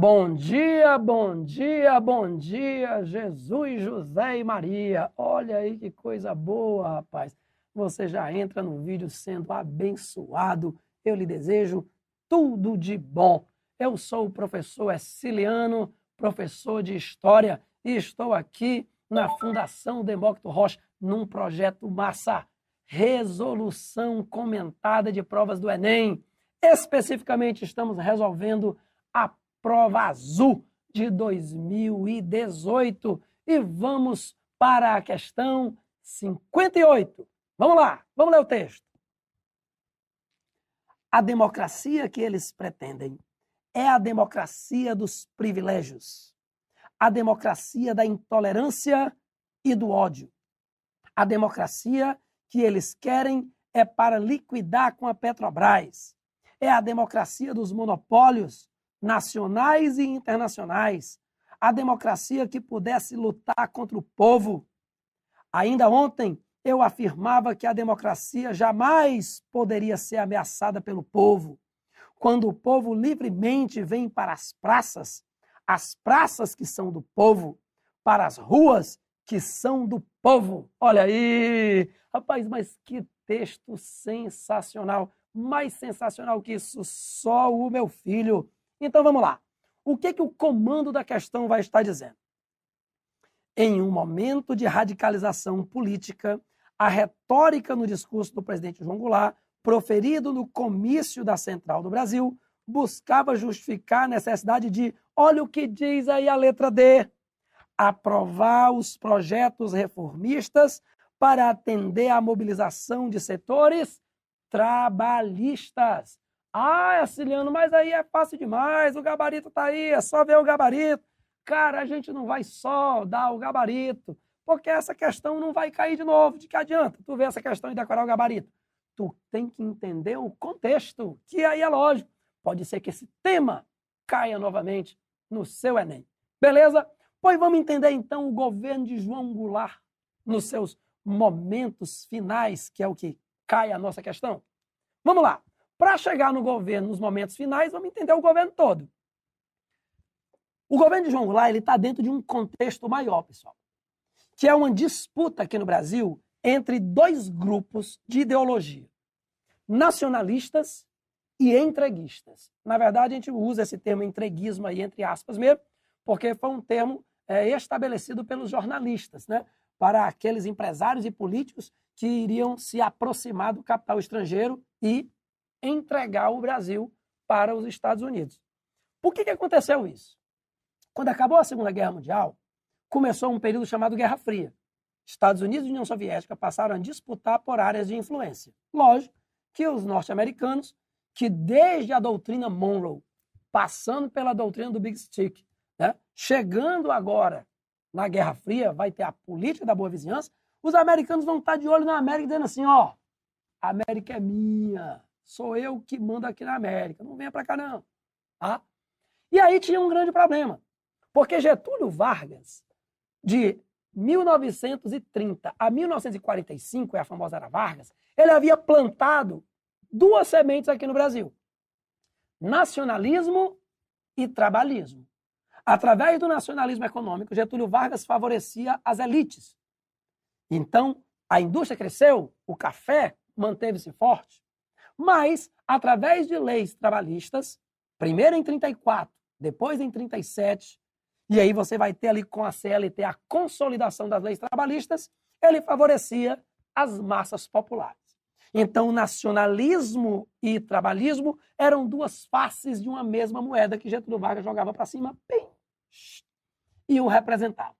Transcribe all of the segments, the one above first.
Bom dia, bom dia, bom dia, Jesus, José e Maria. Olha aí que coisa boa, rapaz. Você já entra no vídeo sendo abençoado. Eu lhe desejo tudo de bom. Eu sou o professor Exciliano, professor de História, e estou aqui na Fundação Demócrito Rocha, num projeto massa, Resolução Comentada de Provas do Enem. Especificamente, estamos resolvendo a Prova Azul de 2018 e vamos para a questão 58. Vamos lá, vamos ler o texto. A democracia que eles pretendem é a democracia dos privilégios, a democracia da intolerância e do ódio. A democracia que eles querem é para liquidar com a Petrobras. É a democracia dos monopólios nacionais e internacionais, a democracia que pudesse lutar contra o povo. Ainda ontem eu afirmava que a democracia jamais poderia ser ameaçada pelo povo. Quando o povo livremente vem para as praças que são do povo, para as ruas que são do povo. Olha aí! Rapaz, mas que texto sensacional! Mais sensacional que isso, só o meu filho. Então vamos lá. O que o comando da questão vai estar dizendo? Em um momento de radicalização política, a retórica no discurso do presidente João Goulart, proferido no comício da Central do Brasil, buscava justificar a necessidade de, olha o que diz aí a letra D, aprovar os projetos reformistas para atender à mobilização de setores trabalhistas. Ah, Exciliano, mas aí é fácil demais, o gabarito está aí, é só ver o gabarito. Cara, a gente não vai só dar o gabarito, porque essa questão não vai cair de novo. De que adianta tu ver essa questão e decorar o gabarito? Tu tem que entender o contexto, que aí é lógico. Pode ser que esse tema caia novamente no seu Enem. Beleza? Pois vamos entender então o governo de João Goulart nos seus momentos finais, que é o que cai a nossa questão. Vamos lá. Para chegar no governo nos momentos finais, vamos entender o governo todo. O governo de João Goulart está dentro de um contexto maior, pessoal, que é uma disputa aqui no Brasil entre dois grupos de ideologia, nacionalistas e entreguistas. Na verdade, a gente usa esse termo entreguismo aí entre aspas mesmo, porque foi um termo estabelecido pelos jornalistas, né, para aqueles empresários e políticos que iriam se aproximar do capital estrangeiro e entregar o Brasil para os Estados Unidos. Por que aconteceu isso? Quando acabou a Segunda Guerra Mundial, começou um período chamado Guerra Fria. Estados Unidos e União Soviética passaram a disputar por áreas de influência. Lógico que os norte-americanos, que desde a doutrina Monroe, passando pela doutrina do Big Stick, né, chegando agora na Guerra Fria, vai ter a política da boa vizinhança, os americanos vão estar de olho na América dizendo assim, ó, a América é minha, sou eu que mando aqui na América, não venha para cá não. Tá? E aí tinha um grande problema, porque Getúlio Vargas, de 1930 a 1945, é a famosa Era Vargas, ele havia plantado duas sementes aqui no Brasil, nacionalismo e trabalhismo. Através do nacionalismo econômico, Getúlio Vargas favorecia as elites. Então, a indústria cresceu, o café manteve-se forte, mas, através de leis trabalhistas, primeiro em 34, depois em 37, e aí você vai ter ali com a CLT a consolidação das leis trabalhistas, ele favorecia as massas populares. Então, nacionalismo e trabalhismo eram duas faces de uma mesma moeda que Getúlio Vargas jogava para cima, pim, e o representava.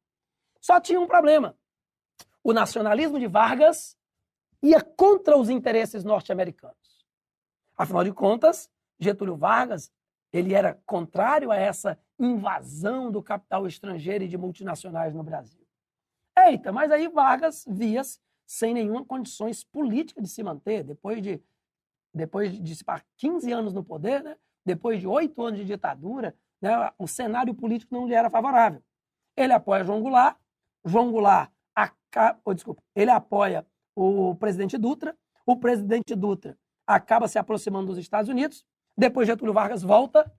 Só tinha um problema. O nacionalismo de Vargas ia contra os interesses norte-americanos. Afinal de contas, Getúlio Vargas ele era contrário a essa invasão do capital estrangeiro e de multinacionais no Brasil. Eita, mas aí Vargas via-se sem nenhuma condições políticas de se manter, depois de 15 anos no poder, né? Depois de 8 anos de ditadura, né? O cenário político não lhe era favorável. Ele apoia João Goulart ele apoia o presidente Dutra acaba se aproximando dos Estados Unidos, depois Getúlio Vargas volta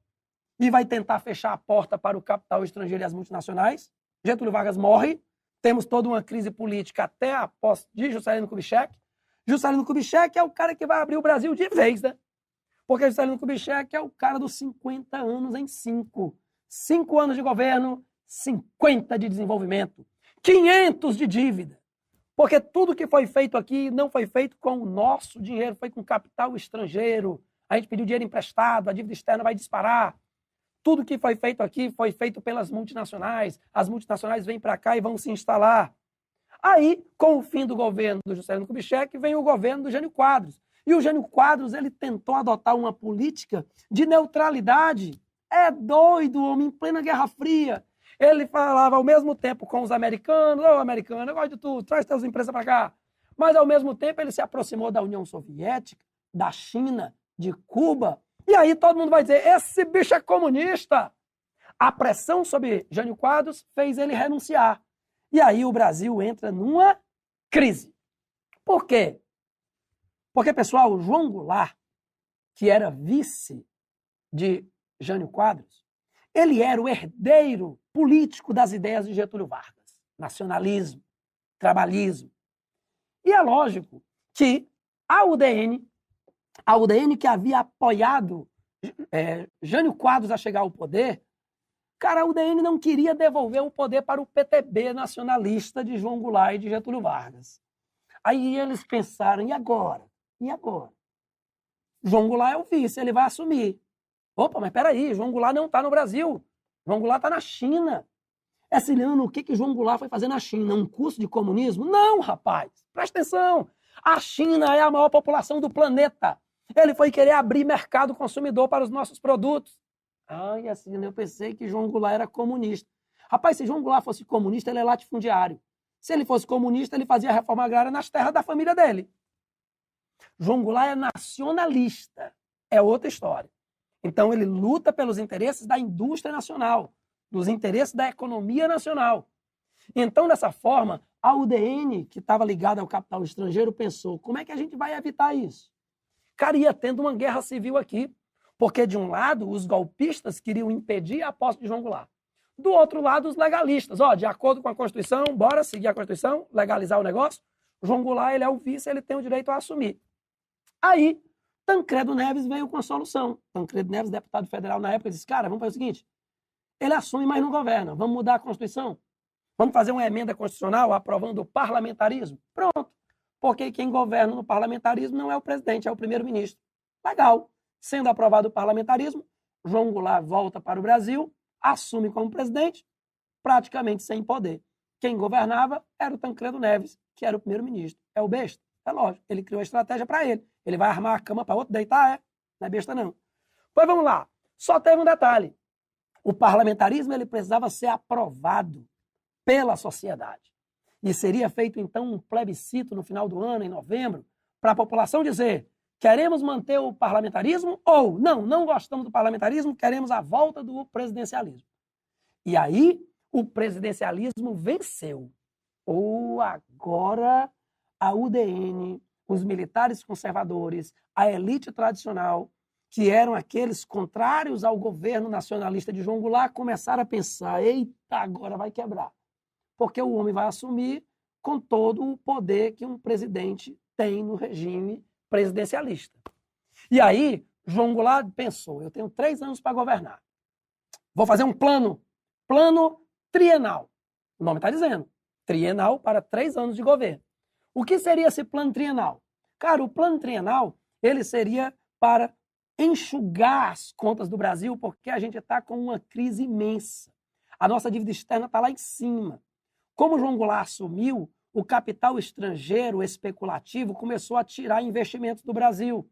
e vai tentar fechar a porta para o capital estrangeiro e as multinacionais. Getúlio Vargas morre, temos toda uma crise política até a posse de Juscelino Kubitschek. Juscelino Kubitschek é o cara que vai abrir o Brasil de vez, né? Porque Juscelino Kubitschek é o cara dos 50 anos em 5. 5 anos de governo, 50 de desenvolvimento, 500 de dívida. Porque tudo que foi feito aqui não foi feito com o nosso dinheiro, foi com capital estrangeiro. A gente pediu dinheiro emprestado, a dívida externa vai disparar. Tudo que foi feito aqui foi feito pelas multinacionais. As multinacionais vêm para cá e vão se instalar. Aí, com o fim do governo do Juscelino Kubitschek, vem o governo do Jânio Quadros. E o Jânio Quadros, ele tentou adotar uma política de neutralidade. É doido, homem, em plena Guerra Fria. Ele falava ao mesmo tempo com os americanos: ô, americano, eu gosto de tudo, traz teus empresas para cá. Mas, ao mesmo tempo, ele se aproximou da União Soviética, da China, de Cuba. E aí todo mundo vai dizer: esse bicho é comunista. A pressão sobre Jânio Quadros fez ele renunciar. E aí o Brasil entra numa crise. Por quê? Porque, pessoal, o João Goulart, que era vice de Jânio Quadros, ele era o herdeiro político das ideias de Getúlio Vargas. Nacionalismo, trabalhismo. E é lógico que a UDN que havia apoiado Jânio Quadros a chegar ao poder, cara, a UDN não queria devolver o poder para o PTB nacionalista de João Goulart e de Getúlio Vargas. Aí eles pensaram: e agora? E agora? João Goulart é o vice, ele vai assumir. Opa, mas peraí, João Goulart não está no Brasil. João Goulart está na China. Siciliano, o que João Goulart foi fazer na China? Um curso de comunismo? Não, rapaz, presta atenção. A China é a maior população do planeta. Ele foi querer abrir mercado consumidor para os nossos produtos. Ai, assim, eu pensei que João Goulart era comunista. Rapaz, se João Goulart fosse comunista, ele é latifundiário. Se ele fosse comunista, ele fazia a reforma agrária nas terras da família dele. João Goulart é nacionalista. É outra história. Então, ele luta pelos interesses da indústria nacional, dos interesses da economia nacional. Então, dessa forma, a UDN, que estava ligada ao capital estrangeiro, pensou: como é que a gente vai evitar isso? Cara, ia tendo uma guerra civil aqui. Porque, de um lado, os golpistas queriam impedir a posse de João Goulart. Do outro lado, os legalistas. De acordo com a Constituição, bora seguir a Constituição, legalizar o negócio. João Goulart, ele é o vice, ele tem o direito a assumir. Aí, Tancredo Neves veio com a solução. Tancredo Neves, deputado federal na época, disse: cara, vamos fazer o seguinte, ele assume, mas não governa. Vamos mudar a Constituição? Vamos fazer uma emenda constitucional aprovando o parlamentarismo? Pronto. Porque quem governa no parlamentarismo não é o presidente, é o primeiro-ministro. Legal. Sendo aprovado o parlamentarismo, João Goulart volta para o Brasil, assume como presidente, praticamente sem poder. Quem governava era o Tancredo Neves, que era o primeiro-ministro. É o besta? É lógico. Ele criou a estratégia para ele. Ele vai armar a cama para outro deitar? Não é besta, não. Pois vamos lá. Só teve um detalhe. O parlamentarismo ele precisava ser aprovado pela sociedade. E seria feito, então, um plebiscito no final do ano, em novembro, para a população dizer: queremos manter o parlamentarismo ou não gostamos do parlamentarismo, queremos a volta do presidencialismo. E aí o presidencialismo venceu. Ou agora a UDN, os militares conservadores, a elite tradicional, que eram aqueles contrários ao governo nacionalista de João Goulart, começaram a pensar: eita, agora vai quebrar. Porque o homem vai assumir com todo o poder que um presidente tem no regime presidencialista. E aí, João Goulart pensou: eu tenho 3 anos para governar. Vou fazer um plano trienal. O nome está dizendo, trienal para 3 anos de governo. O que seria esse plano trienal? Cara, o plano trienal, ele seria para enxugar as contas do Brasil, porque a gente está com uma crise imensa. A nossa dívida externa está lá em cima. Como João Goulart assumiu, o capital estrangeiro especulativo começou a tirar investimentos do Brasil.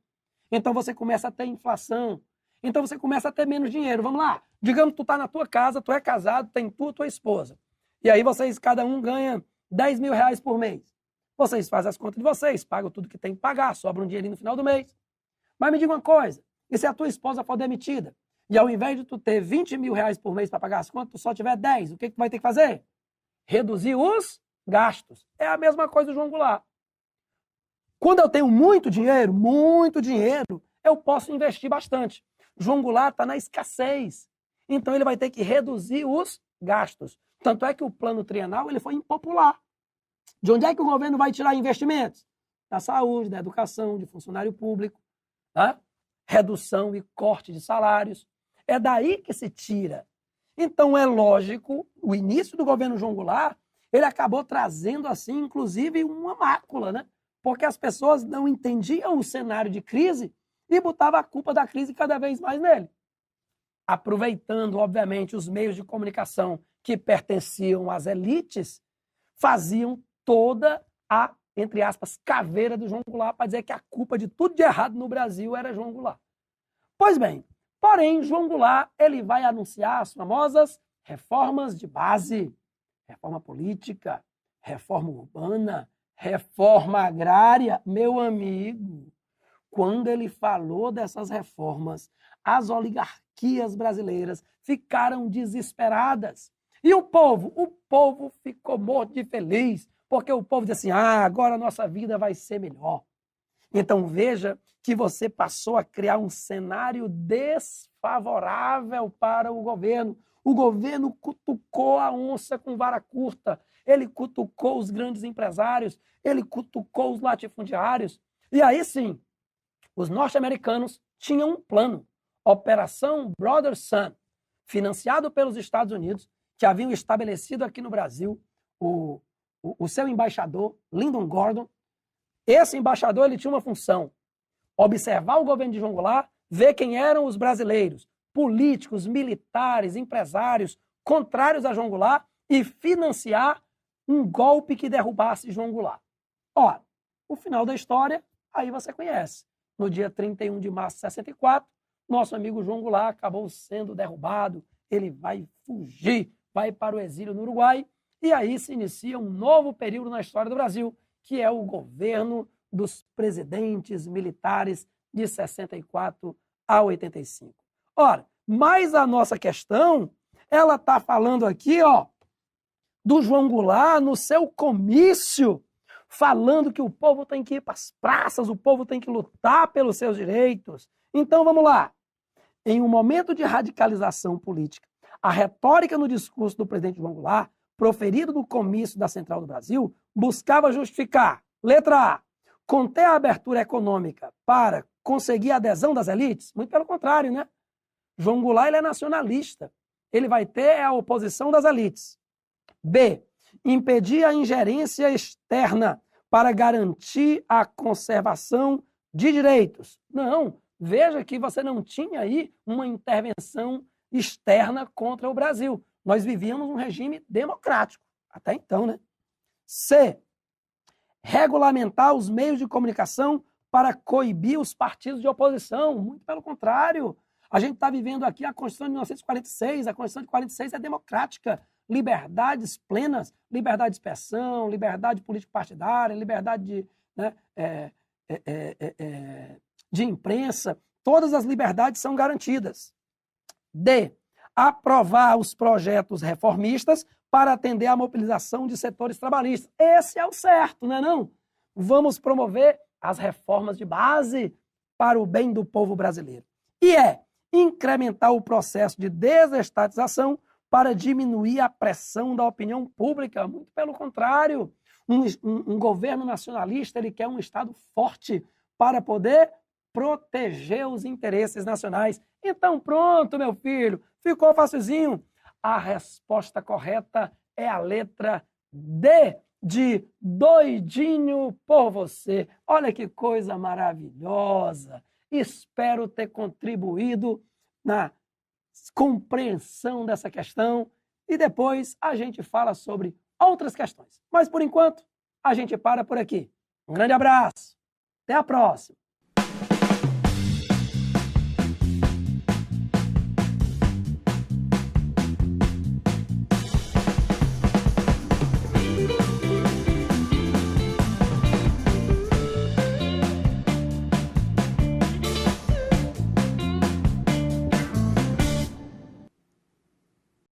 Então você começa a ter inflação. Então você começa a ter menos dinheiro. Vamos lá. Digamos que tu está na tua casa, tu é casado, tem tu e tua esposa. E aí vocês, cada um ganha 10 mil reais por mês. Vocês fazem as contas de vocês, pagam tudo que tem que pagar, sobra um dinheirinho no final do mês. Mas me diga uma coisa, e se a tua esposa for demitida? E ao invés de tu ter 20 mil reais por mês para pagar as contas, tu só tiver 10, o que tu vai ter que fazer? Reduzir os gastos. É a mesma coisa do João Goulart. Quando eu tenho muito dinheiro, eu posso investir bastante. João Goulart está na escassez. Então ele vai ter que reduzir os gastos. Tanto é que o plano trienal ele foi impopular. De onde é que o governo vai tirar investimentos? Da saúde, da educação, de funcionário público, tá? Redução e corte de salários. É daí que se tira. Então é lógico, o início do governo João Goulart, ele acabou trazendo assim, inclusive, uma mácula, né? Porque as pessoas não entendiam o cenário de crise e botavam a culpa da crise cada vez mais nele. Aproveitando, obviamente, os meios de comunicação que pertenciam às elites, faziam toda a, entre aspas, caveira do João Goulart para dizer que a culpa de tudo de errado no Brasil era João Goulart. Pois bem, porém, João Goulart ele vai anunciar as famosas reformas de base, reforma política, reforma urbana, reforma agrária. Meu amigo, quando ele falou dessas reformas, as oligarquias brasileiras ficaram desesperadas. E o povo ficou morto de feliz, porque o povo disse assim, agora a nossa vida vai ser melhor. Então veja que você passou a criar um cenário desfavorável para o governo. O governo cutucou a onça com vara curta, ele cutucou os grandes empresários, ele cutucou os latifundiários. E aí sim, os norte-americanos tinham um plano, Operação Brother Sun, financiado pelos Estados Unidos, que haviam estabelecido aqui no Brasil o seu embaixador, Lyndon Gordon. Esse embaixador ele tinha uma função, observar o governo de João Goulart, ver quem eram os brasileiros, políticos, militares, empresários, contrários a João Goulart e financiar um golpe que derrubasse João Goulart. Ora, o final da história, aí você conhece. No dia 31 de março de 64, nosso amigo João Goulart acabou sendo derrubado, ele vai fugir, vai para o exílio no Uruguai, e aí se inicia um novo período na história do Brasil, que é o governo dos presidentes militares de 64 a 85. Ora, mas a nossa questão, ela está falando aqui, do João Goulart no seu comício, falando que o povo tem que ir para as praças, o povo tem que lutar pelos seus direitos. Então vamos lá. Em um momento de radicalização política, a retórica no discurso do presidente João Goulart, proferido no comício da Central do Brasil, buscava justificar, letra A, conter a abertura econômica para conseguir a adesão das elites? Muito pelo contrário, né? João Goulart ele é nacionalista. Ele vai ter a oposição das elites. B, impedir a ingerência externa para garantir a conservação de direitos. Não, veja que você não tinha aí uma intervenção externa contra o Brasil. Nós vivíamos um regime democrático, até então, né? C, regulamentar os meios de comunicação para coibir os partidos de oposição. Muito pelo contrário. A gente está vivendo aqui a Constituição de 1946, a Constituição de 46 é democrática, liberdades plenas, liberdade de expressão, liberdade político-partidária, liberdade de, de imprensa, todas as liberdades são garantidas. D, aprovar os projetos reformistas para atender à mobilização de setores trabalhistas. Esse é o certo, não é não? Vamos promover as reformas de base para o bem do povo brasileiro. E incrementar o processo de desestatização para diminuir a pressão da opinião pública. Muito pelo contrário, um governo nacionalista ele quer um Estado forte para poder proteger os interesses nacionais. Então pronto, meu filho, ficou facilzinho. A resposta correta é a letra D, de doidinho por você. Olha que coisa maravilhosa. Espero ter contribuído na compreensão dessa questão e depois a gente fala sobre outras questões. Mas por enquanto, a gente para por aqui. Um grande abraço. Até a próxima.